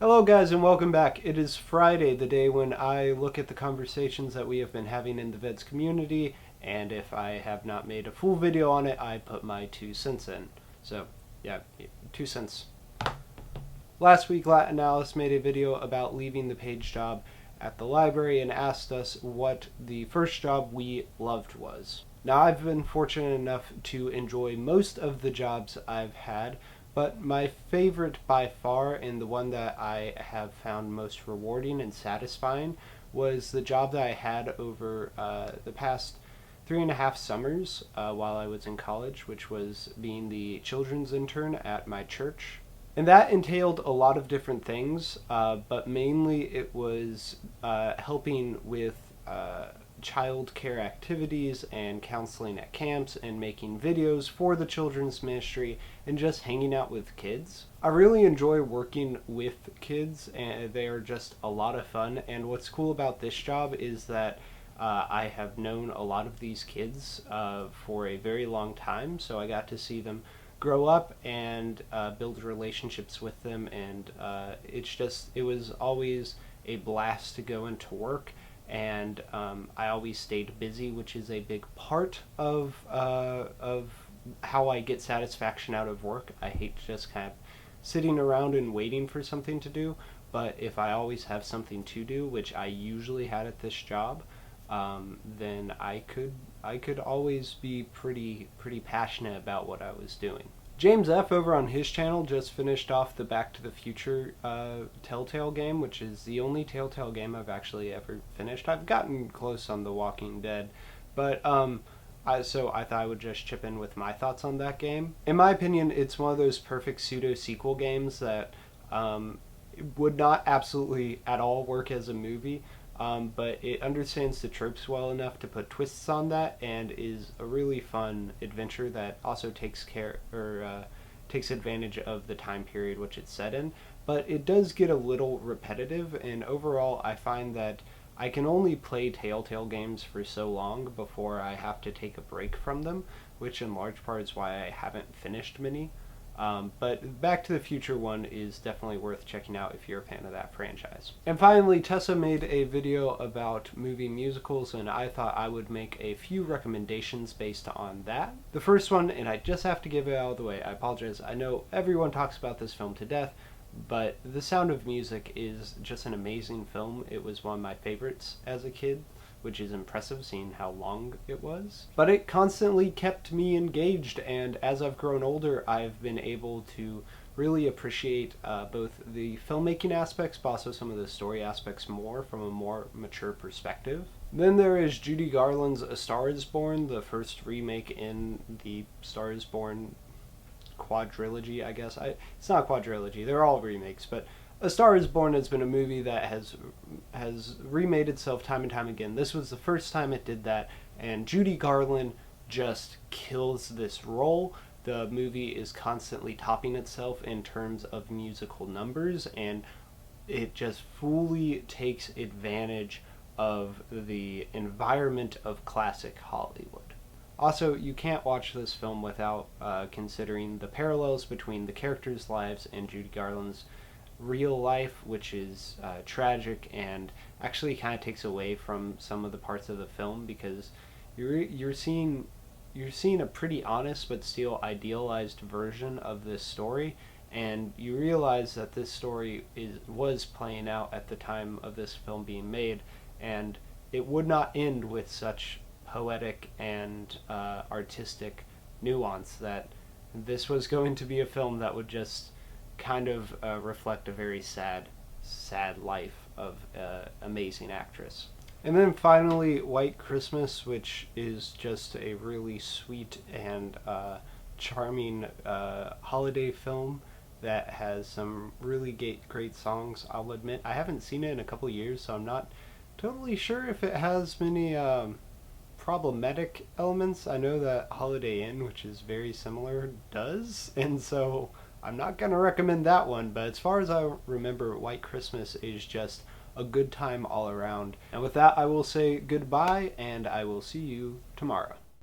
Hello guys and welcome back. It is Friday, the day when I look at the conversations that we have been having in the VEDS community, and if I have not made a full video on it, I put my 2 cents in. So, yeah, 2 cents. Last week, Latin Alice made a video about leaving the page job at the library and asked us what the first job we loved was. Now, I've been fortunate enough to enjoy most of the jobs I've had, but my favorite by far, and the one that I have found most rewarding and satisfying, was the job that I had over the past 3.5 summers while I was in college, which was being the children's intern at my church. And that entailed a lot of different things, but mainly it was helping with child care activities and counseling at camps and making videos for the children's ministry and just hanging out with kids. I really enjoy working with kids, and they are just a lot of fun. And what's cool about this job is that I have known a lot of these kids for a very long time, so I got to see them grow up and build relationships with them, and it was always a blast to go into work. And I always stayed busy, which is a big part of how I get satisfaction out of work. I hate just kind of sitting around and waiting for something to do, but if I always have something to do, which I usually had at this job, then I could always be pretty passionate about what I was doing. James F. over on his channel just finished off the Back to the Future Telltale game, which is the only Telltale game I've actually ever finished. I've gotten close on The Walking Dead, but so I thought I would just chip in with my thoughts on that game. In my opinion, it's one of those perfect pseudo-sequel games that would not absolutely at all work as a movie, but it understands the tropes well enough to put twists on that, and is a really fun adventure that also takes advantage of the time period which it's set in. But it does get a little repetitive, and overall I find that I can only play Telltale games for so long before I have to take a break from them, which in large part is why I haven't finished many. But Back to the Future one is definitely worth checking out if you're a fan of that franchise. And finally, Tessa made a video about movie musicals, and I thought I would make a few recommendations based on that. The first one, and I just have to give it out of the way, I apologize, I know everyone talks about this film to death, but The Sound of Music is just an amazing film. It was one of my favorites as a kid, which is impressive seeing how long it was. But it constantly kept me engaged, and as I've grown older, I've been able to really appreciate both the filmmaking aspects, but also some of the story aspects more from a more mature perspective. Then there is Judy Garland's A Star is Born, the first remake in the Star is Born quadrilogy, I guess. It's not a quadrilogy, they're all remakes, but A Star is Born has been a movie that has remade itself time and time again. This was the first time it did that, and Judy Garland just kills this role. The movie is constantly topping itself in terms of musical numbers, and it just fully takes advantage of the environment of classic Hollywood. Also, you can't watch this film without considering the parallels between the characters' lives and Judy Garland's real life, which is tragic and actually kind of takes away from some of the parts of the film, because you're seeing a pretty honest but still idealized version of this story, and you realize that this story was playing out at the time of this film being made, and it would not end with such poetic and artistic nuance, that this was going to be a film that would just kind of reflect a very sad life of an amazing actress. And then finally, White Christmas, which is just a really sweet and charming holiday film that has some really great songs. I'll admit I haven't seen it in a couple years, so I'm not totally sure if it has many problematic elements. I know that Holiday Inn, which is very similar, does, and so I'm not going to recommend that one, but as far as I remember, White Christmas is just a good time all around. And with that, I will say goodbye, and I will see you tomorrow.